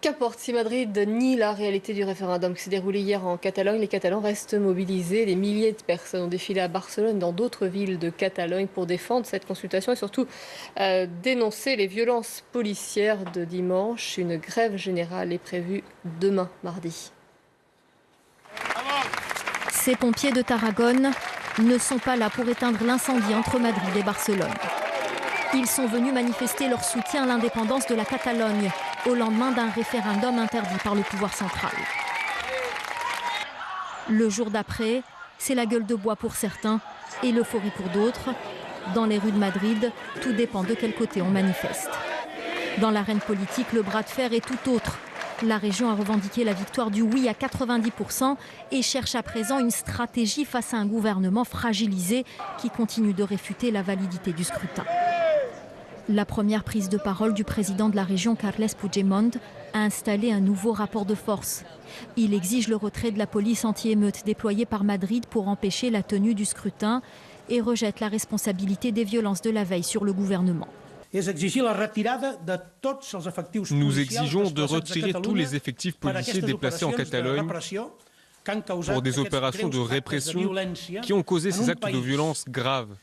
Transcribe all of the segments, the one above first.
Qu'importe, si Madrid nie la réalité du référendum qui s'est déroulé hier en Catalogne, les Catalans restent mobilisés. Des milliers de personnes ont défilé à Barcelone, dans d'autres villes de Catalogne, pour défendre cette consultation et surtout dénoncer les violences policières de dimanche. Une grève générale est prévue demain, mardi. Ces pompiers de Tarragone ne sont pas là pour éteindre l'incendie entre Madrid et Barcelone. Ils sont venus manifester leur soutien à l'indépendance de la Catalogne au lendemain d'un référendum interdit par le pouvoir central. Le jour d'après, c'est la gueule de bois pour certains et l'euphorie pour d'autres. Dans les rues de Madrid, tout dépend de quel côté on manifeste. Dans l'arène politique, le bras de fer est tout autre. La région a revendiqué la victoire du oui à 90% et cherche à présent une stratégie face à un gouvernement fragilisé qui continue de réfuter la validité du scrutin. La première prise de parole du président de la région, Carles Puigdemont, a installé un nouveau rapport de force. Il exige le retrait de la police anti-émeute déployée par Madrid pour empêcher la tenue du scrutin et rejette la responsabilité des violences de la veille sur le gouvernement. Nous exigeons de retirer tous les effectifs policiers déplacés en Catalogne pour des opérations de répression qui ont causé ces actes de violence graves.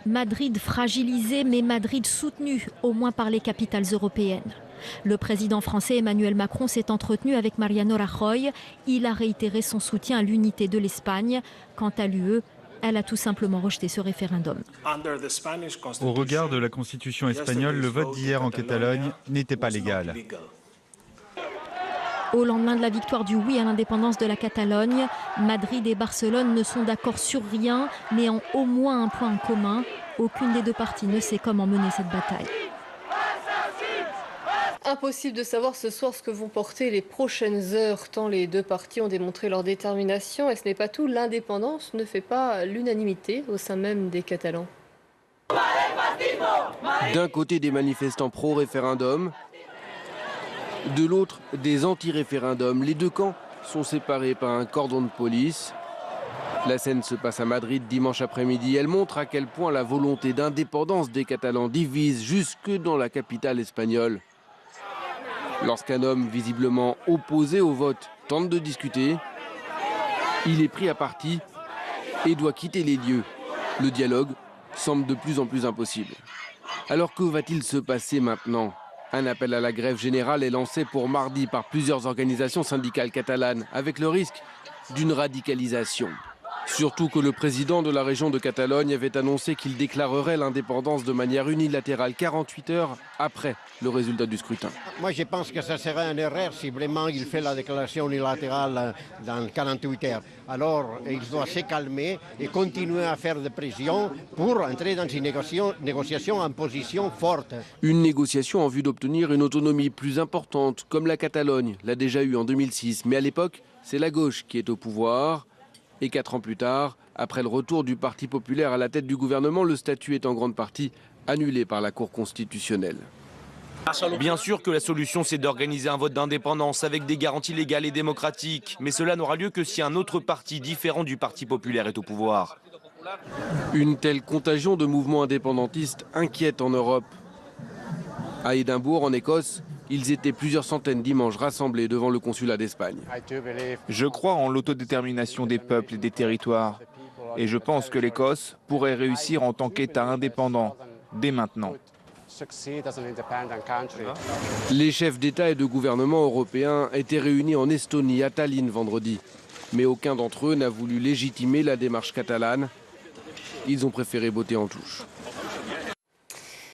Madrid fragilisé, mais Madrid soutenu, au moins par les capitales européennes. Le président français Emmanuel Macron s'est entretenu avec Mariano Rajoy. Il a réitéré son soutien à l'unité de l'Espagne. Quant à l'UE, elle a tout simplement rejeté ce référendum. Au regard de la constitution espagnole, le vote d'hier en Catalogne n'était pas légal. Au lendemain de la victoire du oui à l'indépendance de la Catalogne, Madrid et Barcelone ne sont d'accord sur rien, mais ont au moins un point en commun. Aucune des deux parties ne sait comment mener cette bataille. Impossible de savoir ce soir ce que vont porter les prochaines heures, tant les deux parties ont démontré leur détermination. Et ce n'est pas tout, l'indépendance ne fait pas l'unanimité au sein même des Catalans. D'un côté des manifestants pro-référendum, de l'autre des anti-référendums. Les deux camps sont séparés par un cordon de police. La scène se passe à Madrid dimanche après-midi. Elle montre à quel point la volonté d'indépendance des Catalans divise jusque dans la capitale espagnole. Lorsqu'un homme visiblement opposé au vote tente de discuter, il est pris à partie et doit quitter les lieux. Le dialogue semble de plus en plus impossible. Alors que va-t-il se passer maintenant ? Un appel à la grève générale est lancé pour mardi par plusieurs organisations syndicales catalanes, avec le risque d'une radicalisation. Surtout que le président de la région de Catalogne avait annoncé qu'il déclarerait l'indépendance de manière unilatérale 48 heures après le résultat du scrutin. Moi, je pense que ça serait une erreur si vraiment il fait la déclaration unilatérale dans 48 heures. Alors, il doit se calmer et continuer à faire des pressions pour entrer dans une négociation en position forte. Une négociation en vue d'obtenir une autonomie plus importante, comme la Catalogne l'a déjà eu en 2006. Mais à l'époque, c'est la gauche qui est au pouvoir. Et 4 ans plus tard, après le retour du Parti populaire à la tête du gouvernement, le statut est en grande partie annulé par la Cour constitutionnelle. Bien sûr que la solution, c'est d'organiser un vote d'indépendance avec des garanties légales et démocratiques. Mais cela n'aura lieu que si un autre parti différent du Parti populaire est au pouvoir. Une telle contagion de mouvements indépendantistes inquiète en Europe. À Édimbourg, en Écosse, ils étaient plusieurs centaines dimanche rassemblés devant le consulat d'Espagne. Je crois en l'autodétermination des peuples et des territoires. Et je pense que l'Écosse pourrait réussir en tant qu'État indépendant dès maintenant. Les chefs d'État et de gouvernement européens étaient réunis en Estonie, à Tallinn, vendredi. Mais aucun d'entre eux n'a voulu légitimer la démarche catalane. Ils ont préféré botter en touche.